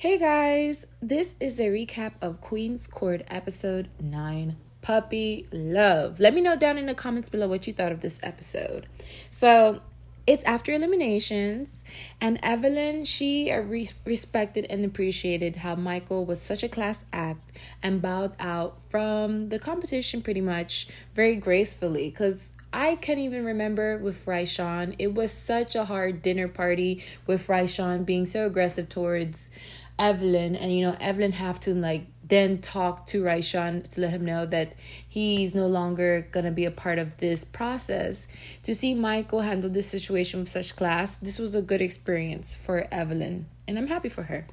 Hey guys, this is a recap of Queen's Court episode 9, Puppy Love. Let me know down in the comments below what you thought of this episode. So, it's after eliminations, and Evelyn, she respected and appreciated how Michael was such a class act and bowed out from the competition pretty much very gracefully, because I can't even remember with Raishan. It was such a hard dinner party with Raishan being so aggressive towards Evelyn, and Evelyn have to then talk to Raishan to let him know that he's no longer gonna be a part of this process. To see Michael handle this situation with such class, this was a good experience for Evelyn, and I'm happy for her.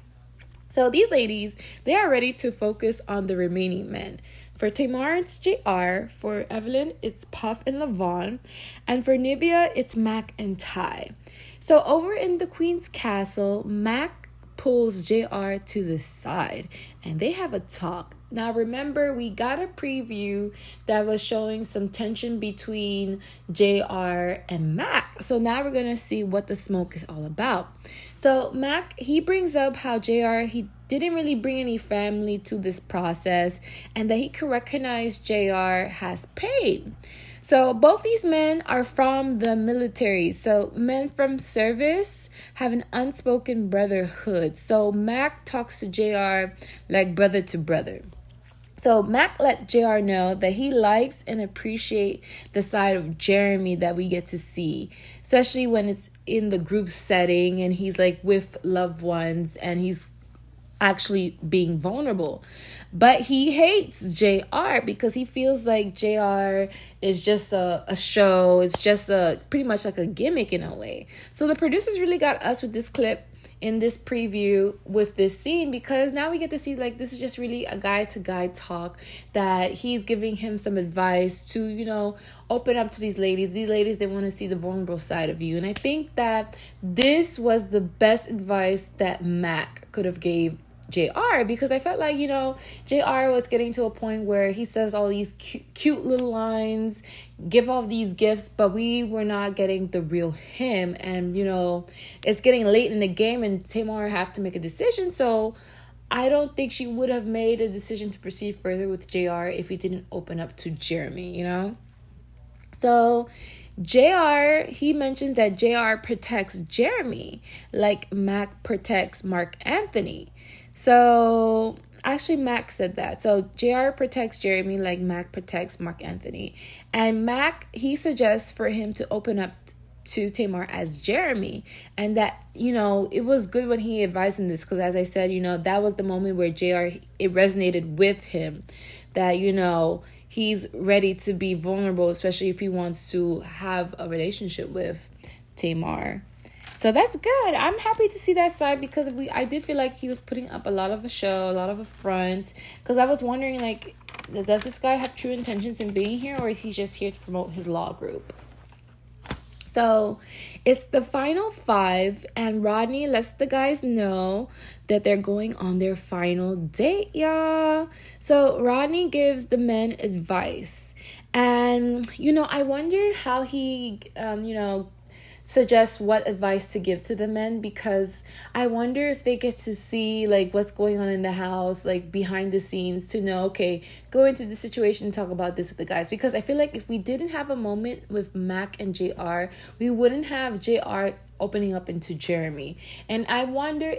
So these ladies, they are ready to focus on the remaining men. For Tamar, it's JR. For Evelyn, it's Puff and Lavon. And for Nivea, it's Mac and Ty. So over in the Queen's Castle, Mac pulls JR to the side and they have a talk. Now remember, we got a preview that was showing some tension between JR and Mac. So now we're gonna see what the smoke is all about. So Mac, he brings up how JR, he didn't really bring any family to this process and that he could recognize JR has pain. So both these men are from the military. So men from service have an unspoken brotherhood. So Mac talks to JR like brother to brother. So Mac let JR know that he likes and appreciates the side of Jeremy that we get to see, especially when it's in the group setting and he's like with loved ones and he's actually being vulnerable. But he hates JR because he feels like JR is just a show. It's just pretty much like a gimmick in a way. So the producers really got us with this clip in this preview with this scene, because now we get to see this is just really a guy to guy talk, that he's giving him some advice to open up to these ladies. These ladies, they want to see the vulnerable side of you, and I think that this was the best advice that Mac could have gave JR, because I felt like JR was getting to a point where he says all these cute little lines, give all these gifts, but we were not getting the real him. And it's getting late in the game and Tamar have to make a decision. So I don't think she would have made a decision to proceed further with JR if he didn't open up to Jeremy. So JR, he mentions that JR protects Jeremy like Mac protects Mark Anthony. So actually Mac said that. So JR protects Jeremy like Mac protects Mark Anthony. And Mac, he suggests for him to open up to Tamar as Jeremy. And that, it was good when he advised him this, because as I said, that was the moment where JR, it resonated with him that, he's ready to be vulnerable, especially if he wants to have a relationship with Tamar. So that's good. I'm happy to see that side, because I did feel like he was putting up a lot of a show, a lot of a front, because I was wondering, does this guy have true intentions in being here, or is he just here to promote his law group? So it's the final 5, and Rodney lets the guys know that they're going on their final date, y'all. So Rodney gives the men advice, and I wonder how he suggests what advice to give to the men, because I wonder if they get to see what's going on in the house, behind the scenes, to know, okay, go into the situation and talk about this with the guys. Because I feel like if we didn't have a moment with Mac and JR, we wouldn't have JR opening up into Jeremy. And I wonder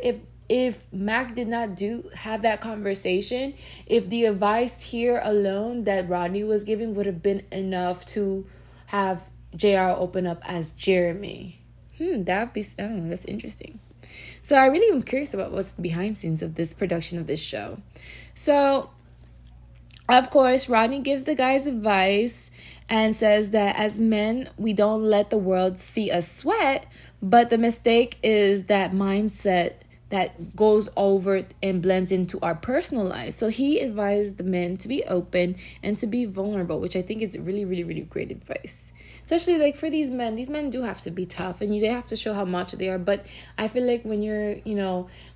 if Mac did not have that conversation, if the advice here alone that Rodney was giving would have been enough to have JR open up as Jeremy. That'd be, I don't know, that's interesting. So I really am curious about what's behind scenes of this production of this show. So, of course, Rodney gives the guys advice and says that as men, we don't let the world see us sweat, but the mistake is that mindset that goes over and blends into our personal lives. So he advised the men to be open and to be vulnerable, which I think is really, really, really great advice. Especially for these men do have to be tough, and they have to show how much they are. But I feel like when you're,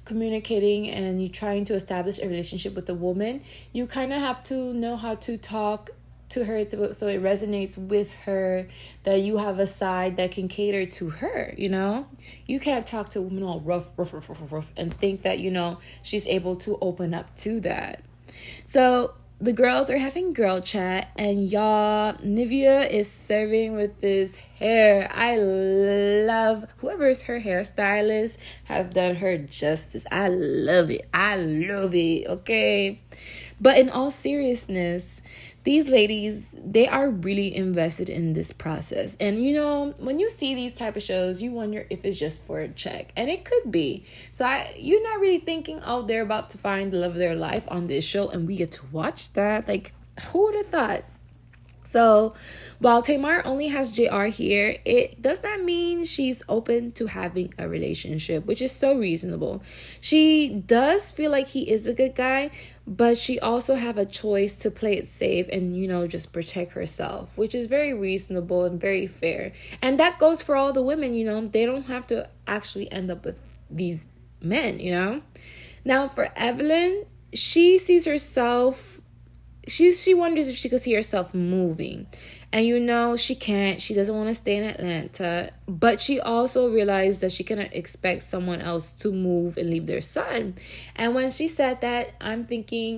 communicating and you're trying to establish a relationship with a woman, you kind of have to know how to talk to her so it resonates with her, that you have a side that can cater to her, you know? You can't talk to a woman all rough, and think that, you know, she's able to open up to that. So the girls are having girl chat, and y'all, Nivea is serving with this hair. I love whoever's her hairstylist have done her justice. I love it. Okay. But in all seriousness, these ladies, they are really invested in this process. And you know, when you see these type of shows, you wonder if it's just for a check. And it could be. So you're not really thinking, oh, they're about to find the love of their life on this show and we get to watch that. Like, who would have thought? So while Tamar only has JR here, it does not mean she's open to having a relationship, which is so reasonable. She does feel like he is a good guy, but she also have a choice to play it safe and, you know, just protect herself, which is very reasonable and very fair. And that goes for all the women, you know, they don't have to actually end up with these men, you know. Now for Evelyn, she sees herself, she wonders if she could see herself moving. And you know, she can't. She doesn't want to stay in Atlanta. But she also realized that she cannot expect someone else to move and leave their son. And when she said that,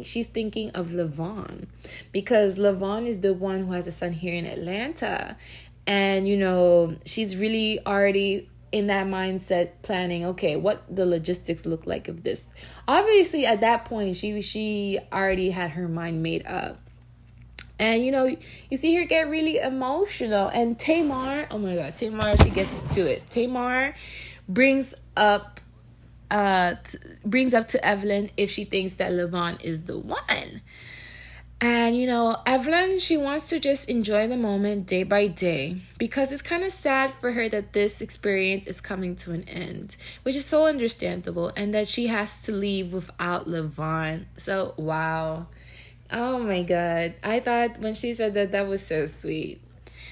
she's thinking of Levon. Because Levon is the one who has a son here in Atlanta. And, you know, she's really already in that mindset planning, okay, what the logistics look like of this. Obviously, at that point, she already had her mind made up. And, you know, you see her get really emotional. And Tamar, oh my God, Tamar, she gets to it. Tamar brings up to Evelyn if she thinks that Levon is the one. And, you know, Evelyn, she wants to just enjoy the moment day by day because it's kind of sad for her that this experience is coming to an end, which is so understandable, and that she has to leave without Levon. So, wow. Oh my God. I thought when she said that, that was so sweet.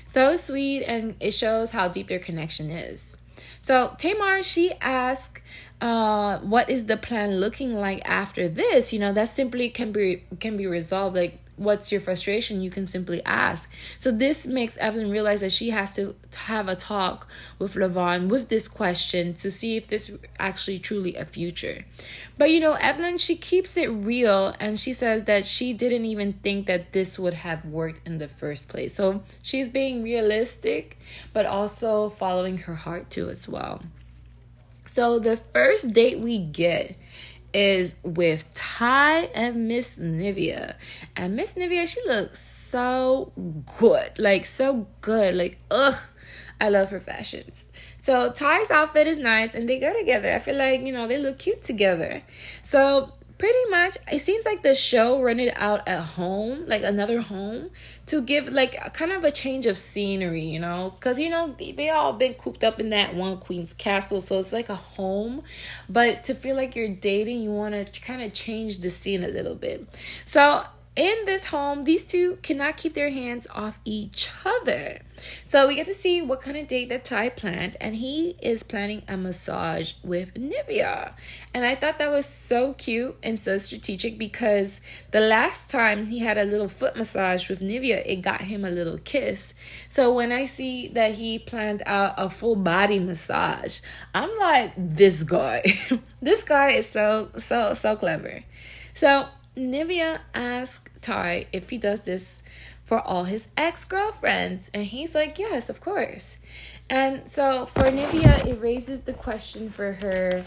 So sweet, and it shows how deep their connection is. So Tamar, she asked, what is the plan looking like after this? You know, that simply can be resolved. Like, what's your frustration? You can simply ask. So this makes Evelyn realize that she has to have a talk with Levon with this question to see if this actually truly a future. But, you know, Evelyn, she keeps it real, and she says that she didn't even think that this would have worked in the first place. So she's being realistic, but also following her heart too as well. So the first date we get is with Ty and Miss Nivea. And Miss Nivea, she looks so good. Like, so good. Like, ugh, I love her fashions. So Ty's outfit is nice, and they go together. I feel like, you know, they look cute together. So pretty much, it seems like the show rented out a home, like another home, to give like a kind of a change of scenery, you know, because, you know, they all been cooped up in that one queen's castle, so it's like a home. But to feel like you're dating, you want to kind of change the scene a little bit. So in this home, these two cannot keep their hands off each other. So we get to see what kind of date that Ty planned, and he is planning a massage with Nivea. And I thought that was so cute and so strategic, because the last time he had a little foot massage with Nivea, it got him a little kiss. So when I see that he planned out a full body massage, I'm like, this guy, this guy is so clever. So Nivea asked Ty if he does this for all his ex-girlfriends, and he's like, yes, of course. And so for Nivea, it raises the question for her,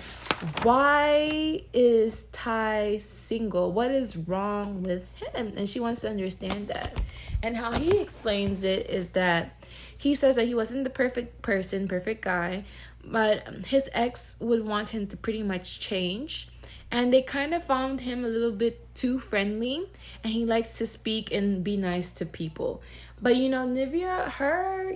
why is Ty single? What is wrong with him? And she wants to understand that. And how he explains it is that he says that he wasn't the perfect person, perfect guy, but his ex would want him to pretty much change. And they kind of found him a little bit too friendly, and he likes to speak and be nice to people. But, you know, Nivea, her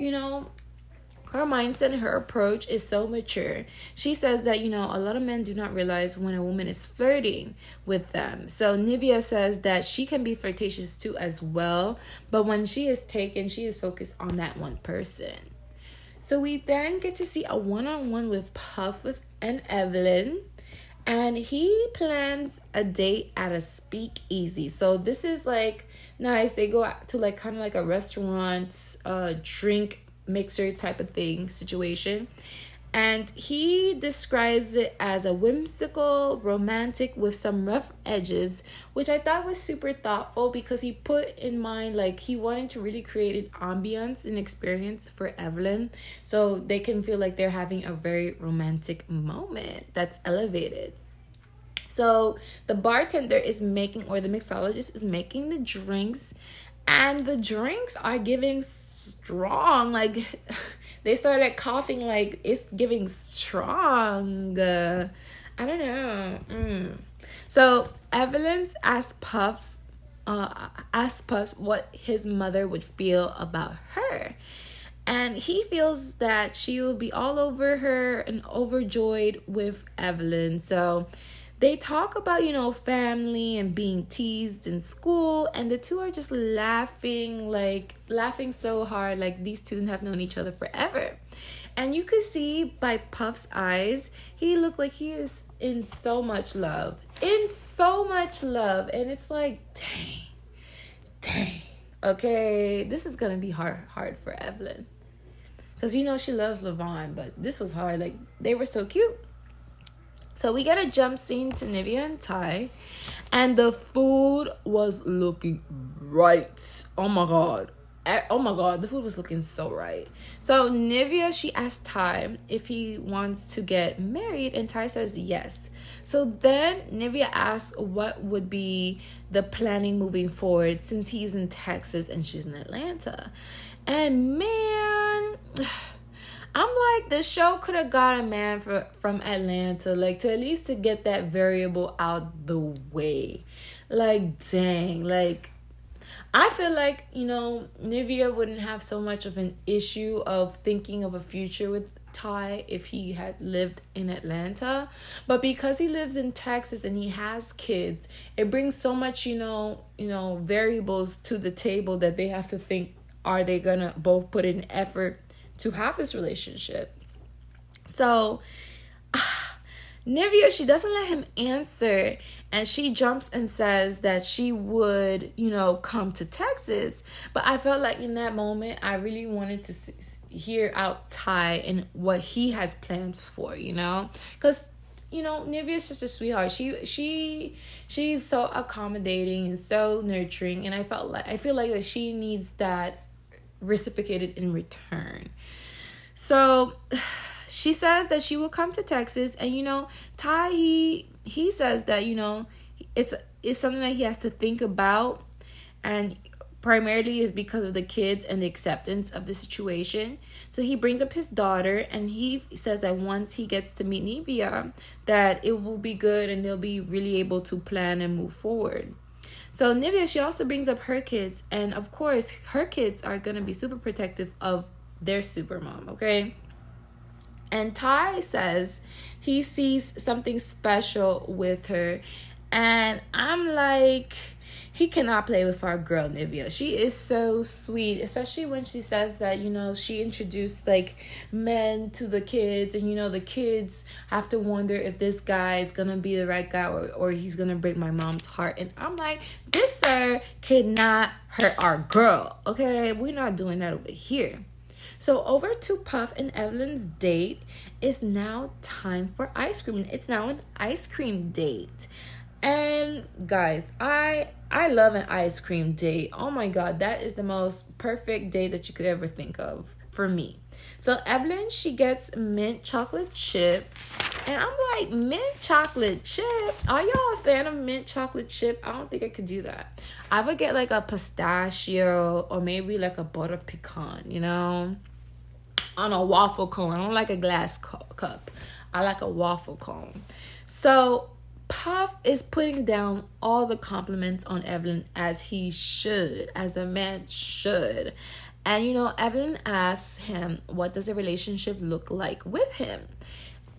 mindset and her approach is so mature. She says that, you know, a lot of men do not realize when a woman is flirting with them. So Nivea says that she can be flirtatious too as well, but when she is taken, she is focused on that one person. So we then get to see a one-on-one with Puff and Evelyn. And he plans a date at a speakeasy. So this is like nice. They go out to like kind of like a restaurant, drink mixer type of thing situation. And he describes it as a whimsical, romantic with some rough edges, which I thought was super thoughtful because he put in mind like he wanted to really create an ambience and experience for Evelyn so they can feel like they're having a very romantic moment that's elevated. So the bartender is making, or the mixologist is making the drinks, and the drinks are giving strong, like they started coughing like it's giving strong. I don't know. So Evelyn's asked Puffs what his mother would feel about her. And he feels that she will be all over her and overjoyed with Evelyn. So they talk about, family and being teased in school, and the two are just laughing so hard, like these two have known each other forever. And you could see by Puff's eyes, he looked like he is in so much love. And it's like, dang. Okay, this is gonna be hard for Evelyn. Because she loves Levon, but this was hard. Like, they were so cute. So we get a jump scene to Nivea and Ty, and the food was looking right. Oh my god, the food was looking so right. So Nivea, she asked Ty if he wants to get married, and Ty says yes. So then Nivea asks what would be the planning moving forward since he's in Texas and she's in Atlanta. And man, I'm like, the show could have got a man from Atlanta, like, to at least to get that variable out the way. Like, dang. Like, I feel like, Nivea wouldn't have so much of an issue of thinking of a future with Ty if he had lived in Atlanta. But because he lives in Texas and he has kids, it brings so much, variables to the table that they have to think, are they gonna both put in effort to have this relationship? So Nivea, she doesn't let him answer, and she jumps and says that she would, come to Texas. But I felt like in that moment, I really wanted to hear out Ty and what he has plans for, because Nivea's just a sweetheart. She's so accommodating and so nurturing, and I feel like that she needs that reciprocated in return. So she says that she will come to Texas, and Ty, he says that it's something that he has to think about, and primarily is because of the kids and the acceptance of the situation. So he brings up his daughter, and he says that once he gets to meet Nivea, that it will be good and they'll be really able to plan and move forward. So Nivea, she also brings up her kids, and of course her kids are going to be super protective of their super mom, okay? And Ty says he sees something special with her, and I'm like, he cannot play with our girl Nivea. She is so sweet, especially when she says that, she introduced like men to the kids, and the kids have to wonder if this guy is gonna be the right guy or he's gonna break my mom's heart. And I'm like, this sir cannot hurt our girl, okay? We're not doing that over here. So over to Puff and Evelyn's date. It's now time for ice cream. It's now an ice cream date. And guys, I love an ice cream date. Oh my god, that is the most perfect date that you could ever think of for me. So Evelyn, she gets mint chocolate chip. And I'm like, mint chocolate chip? Are y'all a fan of mint chocolate chip? I don't think I could do that. I would get like a pistachio or maybe like a butter pecan, on a waffle cone. I don't like a glass cup. I like a waffle cone. So Puff is putting down all the compliments on Evelyn as he should, as a man should. And, Evelyn asks him, what does a relationship look like with him?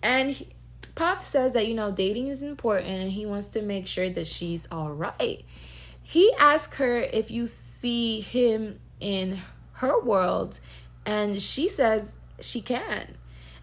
And Puff says that, dating is important and he wants to make sure that she's all right. He asks her if you see him in her world, and she says she can.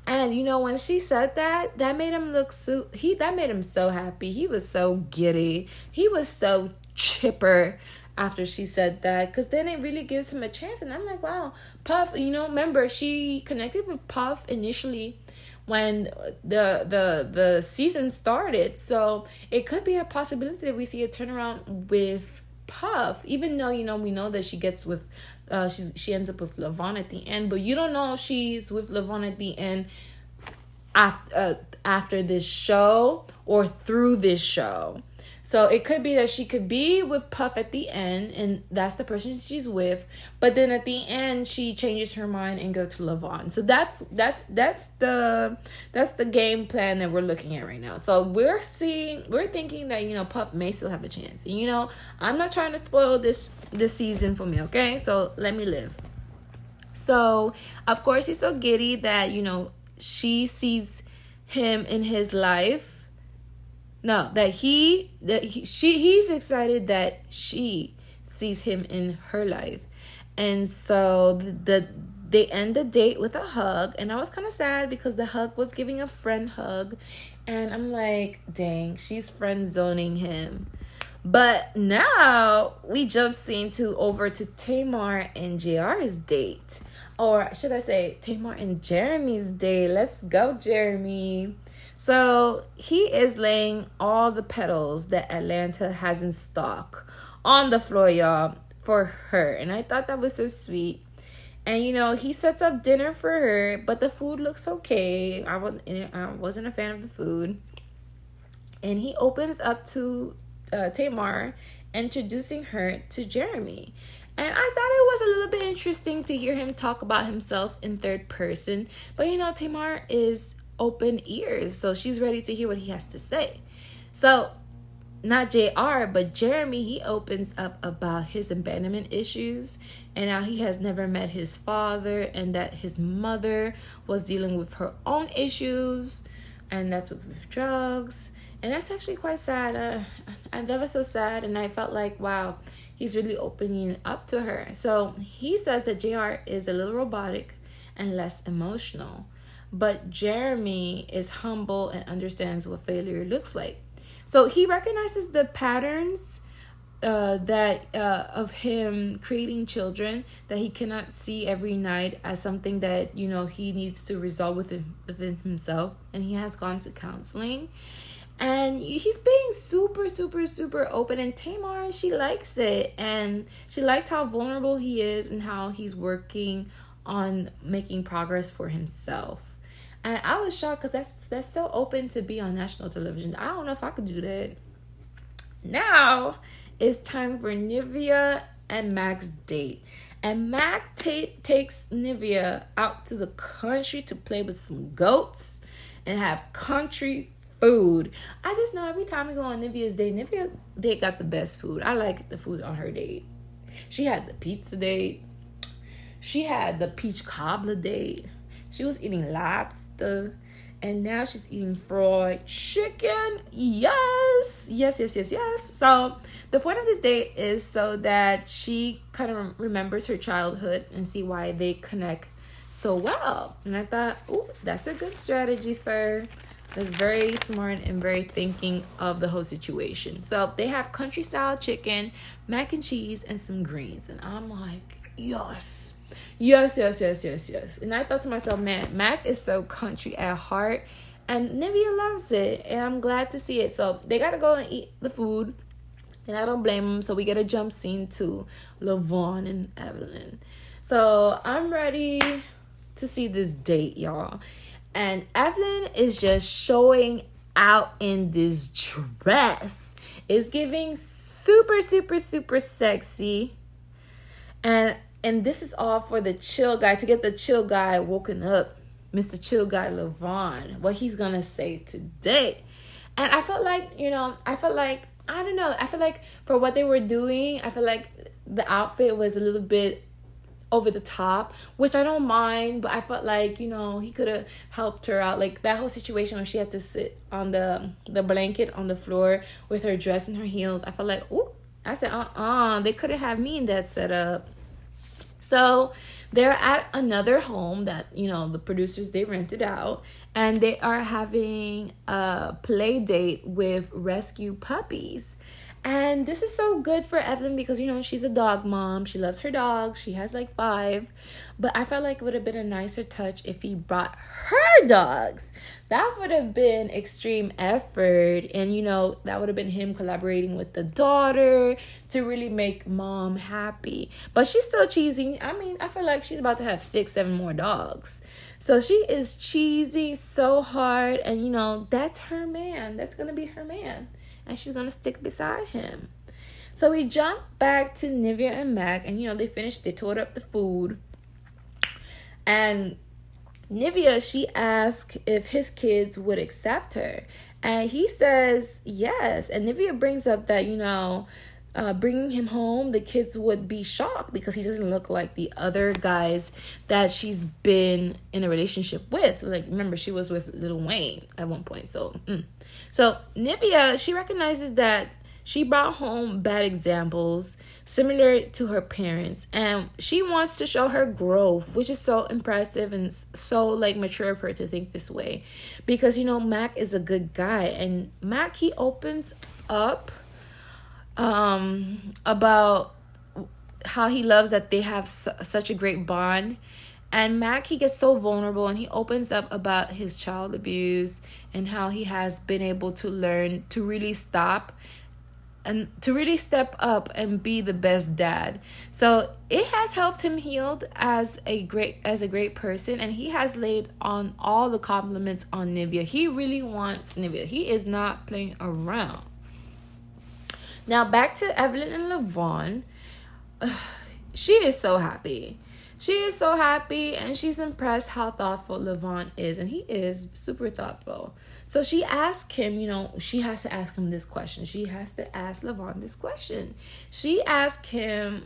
And when she said that made him that made him so happy. He was so giddy. He was so chipper. after she said that, because then it really gives him a chance. And I'm like, wow, Puff, remember she connected with Puff initially when the season started. So it could be a possibility that we see a turnaround with Puff, even though we know that she gets with she ends up with Levon at the end, but you don't know if she's with Levon at the end after this show or through this show. So it could be that she could be with Puff at the end, and that's the person she's with. But then at the end, she changes her mind and goes to Levon. So that's the game plan that we're looking at right now. So we're thinking that Puff may still have a chance. And I'm not trying to spoil this season for me, okay? So let me live. So of course he's so giddy that she sees him in his life. No, he's excited that she sees him in her life. And so they end the date with a hug. And I was kind of sad because the hug was giving a friend hug. And I'm like, dang, she's friend zoning him. But now we jump scene over to Tamar and JR's date. Or should I say Tamar and Jeremy's date. Let's go, Jeremy. So he is laying all the petals that Atlanta has in stock on the floor, y'all, for her. And I thought that was so sweet. And, he sets up dinner for her, but the food looks okay. I wasn't a fan of the food. And he opens up to Tamar, introducing her to Jeremy. And I thought it was a little bit interesting to hear him talk about himself in third person. But, Tamar is open ears, so she's ready to hear what he has to say. So not JR, but Jeremy, he opens up about his abandonment issues and how he has never met his father, and that his mother was dealing with her own issues, and that's with drugs. And that's actually quite sad. That was so sad, and I felt like, wow, he's really opening up to her. So he says that JR is a little robotic and less emotional. But Jeremy is humble and understands what failure looks like. So he recognizes the patterns of him creating children that he cannot see every night as something that he needs to resolve within himself. And he has gone to counseling. And he's being super, super, super open. And Tamar, she likes it. And she likes how vulnerable he is and how he's working on making progress for himself. And I was shocked because that's so open to be on national television. I don't know if I could do that. Now it's time for Nivea and Mac's date. And Mac takes Nivea out to the country to play with some goats and have country food. I just know every time we go on Nivea's date, Nivea date got the best food. I like the food on her date. She had the pizza date. She had the peach cobbler date. She was eating lobster, and now she's eating fried chicken. Yes. So the point of this date is so that she kind of remembers her childhood and see why they connect so well. And I thought, oh, that's a good strategy, sir. That's very smart and very thinking of the whole situation. So they have country style chicken, mac and cheese, and some greens. And I'm like, yes. And I thought to myself, man, Mac is so country at heart, and Nivea loves it, and I'm glad to see it. So they gotta go and eat the food, and I don't blame them. So we get a jump scene to Levon and Evelyn. So I'm ready to see this date, y'all. And Evelyn is just showing out in this dress. It's giving super, super, super sexy. And this is all for the chill guy, to get the chill guy woken up. Mr. Chill Guy Levon, what he's going to say today. And I felt like, I don't know. I feel like for what they were doing, I feel like the outfit was a little bit over the top, which I don't mind, but I felt like, he could have helped her out. Like that whole situation where she had to sit on the blanket on the floor with her dress and her heels. I felt like, ooh, I said, they couldn't have me in that setup. So they're at another home that, the producers, they rented out, and they are having a play date with rescue puppies. And this is so good for Evelyn because, she's a dog mom. She loves her dogs. She has like 5. But I felt like it would have been a nicer touch if he brought her dogs. That would have been extreme effort. And, that would have been him collaborating with the daughter to really make mom happy. But she's still cheesy. I mean, I feel like she's about to have 6, 7 more dogs. So she is cheesy so hard. And, that's her man. That's going to be her man. And she's going to stick beside him. So we jump back to Nivea and Mac. And, they tore up the food. And Nivea, she asked if his kids would accept her. And he says yes. And Nivea brings up that, bringing him home, the kids would be shocked because he doesn't look like the other guys that she's been in a relationship with. Like, remember, she was with Lil Wayne at one point. So Nivea, she recognizes that she brought home bad examples similar to her parents, and she wants to show her growth, which is so impressive and so like mature of her to think this way, because Mac is a good guy, and Mac, he opens up about how he loves that they have such a great bond. And Mac, he gets so vulnerable, and he opens up about his child abuse and how he has been able to learn to really stop and to really step up and be the best dad. So it has helped him heal as a great person, and he has laid on all the compliments on Nivea. He really wants Nivea. He is not playing around. Now back to Evelyn and Levon. She is so happy. She is so happy, and she's impressed how thoughtful Levon is, and he is super thoughtful. So she asked him, she has to ask him this question. She has to ask Levon this question. She asked him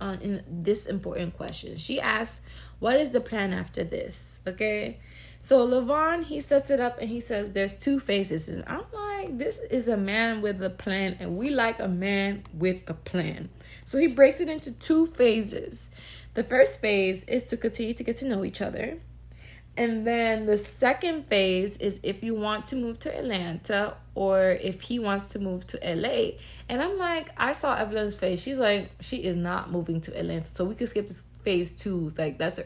in this important question. She asked, what is the plan after this? Okay? So Levon, he sets it up, and he says there's 2 phases. And I'm like, this is a man with a plan, and we like a man with a plan. So he breaks it into 2 phases. The first phase is to continue to get to know each other. And then the second phase is if you want to move to Atlanta or if he wants to move to LA. And I'm like, I saw Evelyn's face. She's like, she is not moving to Atlanta. So we could skip this phase 2. Like, that's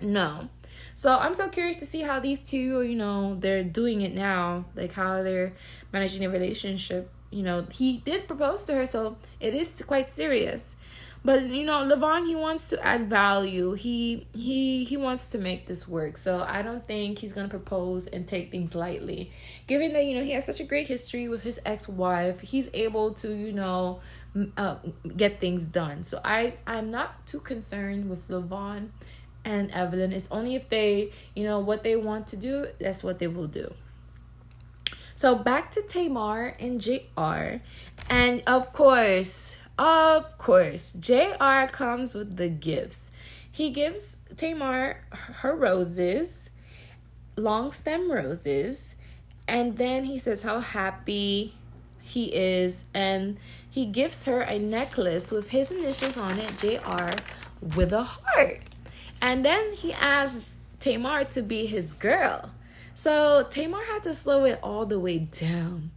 no. So I'm so curious to see how these two, they're doing it now. Like, how they're managing a relationship. He did propose to her, so it is quite serious. But Levon, he wants to add value. He wants to make this work. So I don't think he's gonna propose and take things lightly. Given that he has such a great history with his ex-wife, he's able to get things done. So I'm not too concerned with Levon and Evelyn. It's only if they what they want to do, that's what they will do. So back to Tamar and JR, and of course, JR comes with the gifts. He gives Tamar her roses, long stem roses, and then he says how happy he is, and he gives her a necklace with his initials on it, JR, with a heart. And then he asks Tamar to be his girl. So Tamar had to slow it all the way down.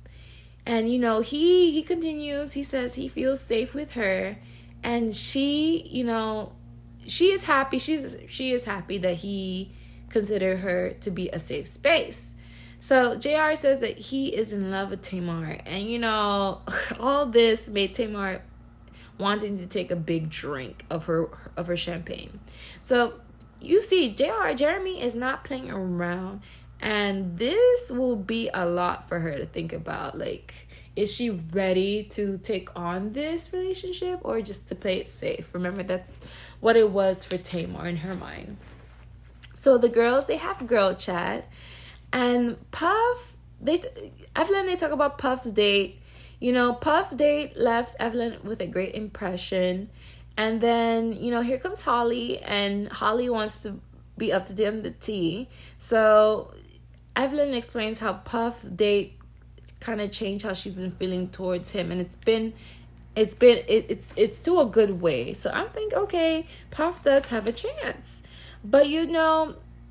And, he continues, he says he feels safe with her. And she, she is happy. She is happy that he considered her to be a safe space. So JR says that he is in love with Tamar. And, all this made Tamar wanting to take a big drink of her champagne. So you see, Jeremy is not playing around. And this will be a lot for her to think about. Like, is she ready to take on this relationship or just to play it safe? Remember, that's what it was for Tamar in her mind. So the girls, they have girl chat. And Puff, Evelyn, they talk about Puff's date. Puff's date left Evelyn with a great impression. And then, here comes Holly. And Holly wants to be up to date on the tea. So Evelyn explains how Puff date kind of changed how she's been feeling towards him, and it's to a good way. So I'm thinking, okay, Puff does have a chance. But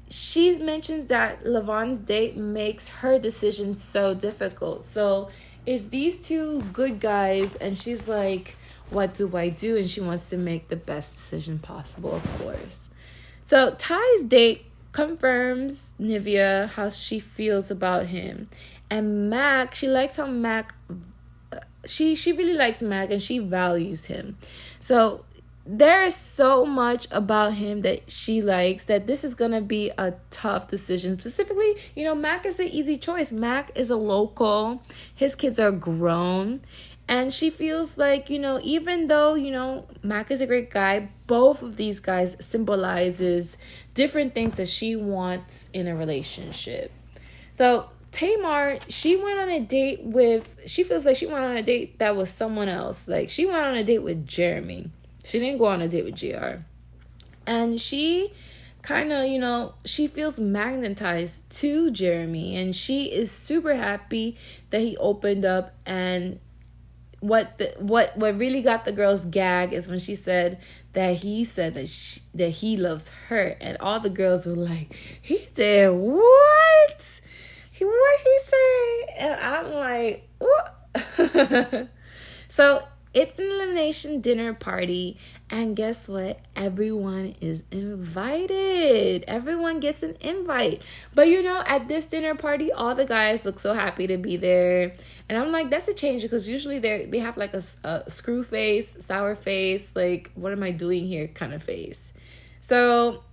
she mentions that Levon's date makes her decision so difficult. So it's these two good guys, and she's like, what do I do? And she wants to make the best decision possible, of course. So Ty's date confirms Nivea how she feels about him. And Mac, she likes how Mac, she really likes Mac and she values him. So there is so much about him that she likes that this is going to be a tough decision. Specifically, Mac is an easy choice. Mac is a local. His kids are grown. And she feels like, even though, Mac is a great guy, both of these guys symbolizes different things that she wants in a relationship. So Tamar, she feels like she went on a date that was someone else. Like, she went on a date with Jeremy. She didn't go on a date with JR. And she kind of, she feels magnetized to Jeremy. And she is super happy that he opened up. And what really got the girls gag is when she said that he said that he loves her. And all the girls were like, he did what? What he say? And I'm like, what? So it's an elimination dinner party, and guess what? Everyone is invited. Everyone gets an invite. But at this dinner party, all the guys look so happy to be there. And I'm like, that's a change, because usually they have like a screw face, sour face, like, what am I doing here kind of face. So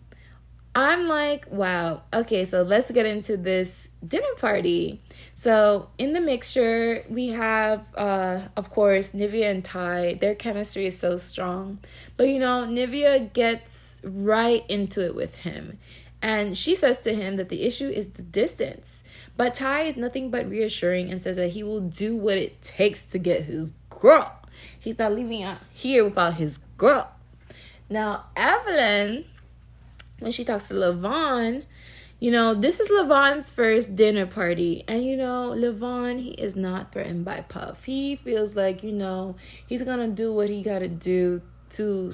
I'm like, wow, okay, so let's get into this dinner party. So in the mixture, we have, of course, Nivea and Ty. Their chemistry is so strong. But, Nivea gets right into it with him. And she says to him that the issue is the distance. But Ty is nothing but reassuring and says that he will do what it takes to get his girl. He's not leaving out here without his girl. Now, Evelyn, when she talks to Levon, this is Levon's first dinner party. And, Levon, he is not threatened by Puff. He feels like, he's going to do what he got to do to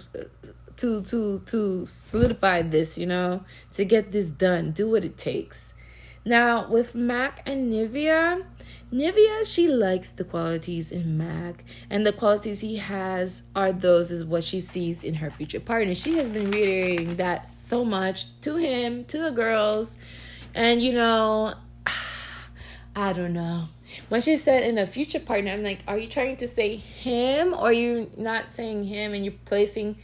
solidify this, to get this done. Do what it takes. Now, with Mac and Nivea, she likes the qualities in Mac, and the qualities he has is what she sees in her future partner. She has been reiterating that so much to him, to the girls, and I don't know. When she said in a future partner, I'm like, are you trying to say him, or are you not saying him and you're placing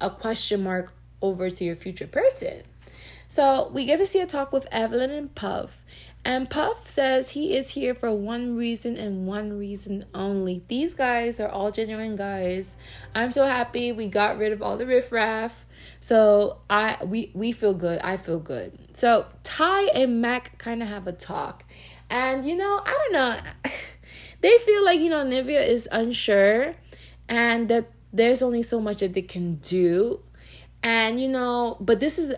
a question mark over to your future person? So we get to see a talk with Evelyn and Puff. And Puff says he is here for one reason and one reason only. These guys are all genuine guys. I'm so happy we got rid of all the riffraff. So we feel good. I feel good. So Ty and Mac kind of have a talk. And, I don't know. They feel like, Nivea is unsure and that there's only so much that they can do. And, but this is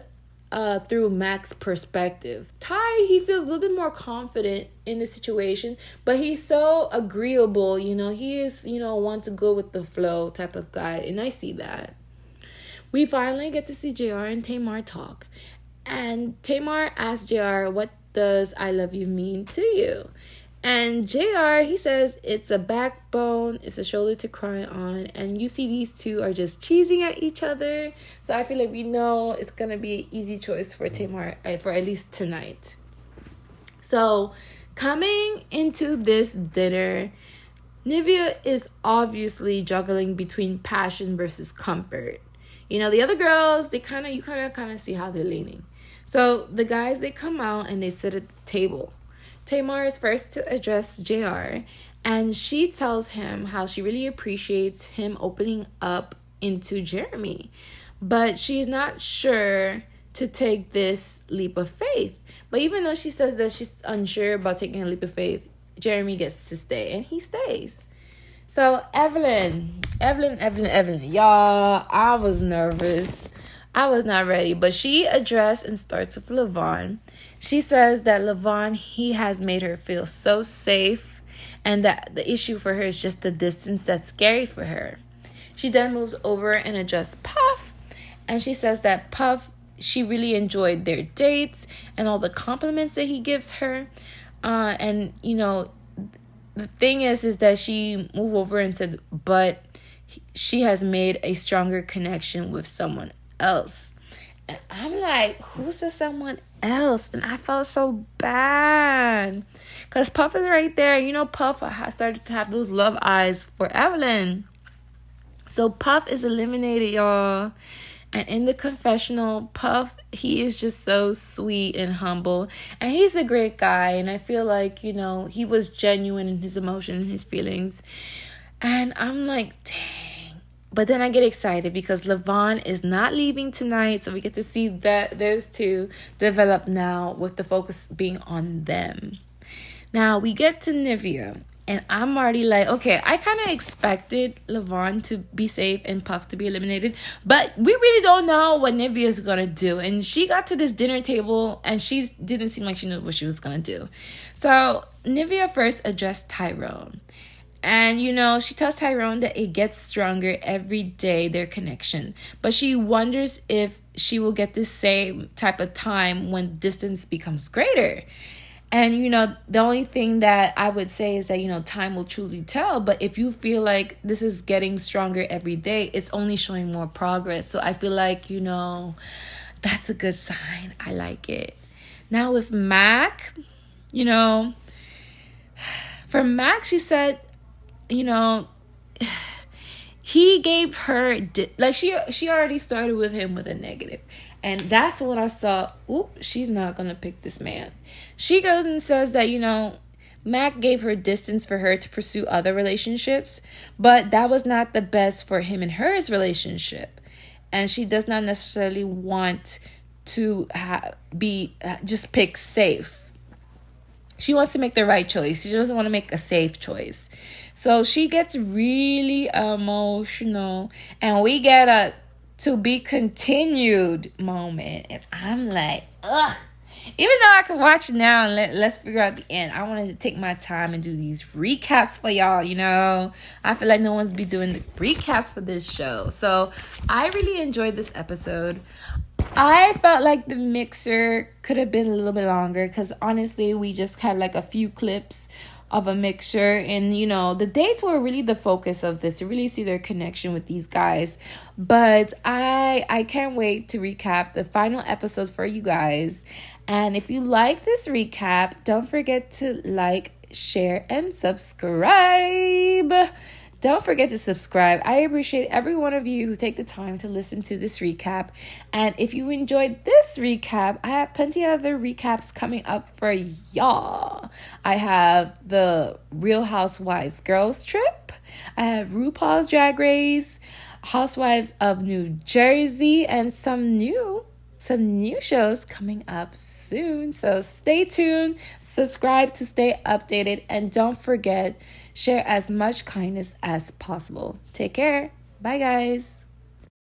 through Mac's perspective. Ty, he feels a little bit more confident in the situation, but he's so agreeable, he is, want to go with the flow type of guy, and I see that. We finally get to see JR and Tamar talk, and Tamar asks JR, what does I love you mean to you? And JR, he says it's a backbone, it's a shoulder to cry on, and you see these two are just cheesing at each other. So I feel like we know it's gonna be an easy choice for Tamar for at least tonight. So coming into this dinner, Nivea is obviously juggling between passion versus comfort. The other girls, you kind of see how they're leaning. So the guys, they come out and they sit at the table. Tamar is first to address JR, and she tells him how she really appreciates him opening up into Jeremy, but she's not sure to take this leap of faith. But even though she says that she's unsure about taking a leap of faith, Jeremy gets to stay, and he stays. So Evelyn, y'all, I was nervous. I was not ready, but she addressed and starts with Levon. She says that Levon, he has made her feel so safe, and that the issue for her is just the distance that's scary for her. She then moves over and addresses Puff, and she says that Puff, she really enjoyed their dates and all the compliments that he gives her. The the thing is that she moved over and said, but she has made a stronger connection with someone else. And I'm like, who's the someone else? And I felt so bad. Because Puff is right there. You know, Puff started to have those love eyes for Evelyn. So Puff is eliminated, y'all. And in the confessional, Puff, he is just so sweet and humble. And he's a great guy. And I feel like, you know, he was genuine in his emotions and his feelings. And I'm like, dang. But then I get excited because Levon is not leaving tonight. So we get to see that those two develop now with the focus being on them. Now we get to Nivea. And I'm already like, okay, I kind of expected Levon to be safe and Puff to be eliminated. But we really don't know what Nivea is going to do. And she got to this dinner table and she didn't seem like she knew what she was going to do. So Nivea first addressed Tyrone. And, you know, she tells Tyrone that it gets stronger every day, their connection. But she wonders if she will get the same type of time when distance becomes greater. And, you know, the only thing that I would say is that, you know, time will truly tell. But if you feel like this is getting stronger every day, it's only showing more progress. So I feel like, you know, that's a good sign. I like it. Now with Mac, you know, for Mac, she said, you know, he gave her, like she already started with him with a negative. And that's when I saw, she's not going to pick this man. She goes and says that, you know, Mac gave her distance for her to pursue other relationships, but that was not the best for him and hers relationship. And she does not necessarily want to just pick safe. She wants to make the right choice. She doesn't want to make a safe choice. So she gets really emotional. And we get a to be continued moment. And I'm like, ugh. Even though I can watch it now and let's figure out the end, I wanted to take my time and do these recaps for y'all, you know. I feel like no one's be doing the recaps for this show. So I really enjoyed this episode. I felt like the mixer could have been a little bit longer because honestly, we just had like a few clips of a mixture, and you know, the dates were really the focus of this to really see their connection with these guys. But I can't wait to recap the final episode for you guys. And if you like this recap, don't forget to like, share, and subscribe. Don't forget to subscribe. I appreciate every one of you who take the time to listen to this recap. And if you enjoyed this recap, I have plenty of other recaps coming up for y'all. I have the Real Housewives Girls Trip. I have RuPaul's Drag Race, Housewives of New Jersey, and some new shows coming up soon. So stay tuned, subscribe to stay updated, and don't forget, share as much kindness as possible. Take care. Bye, guys.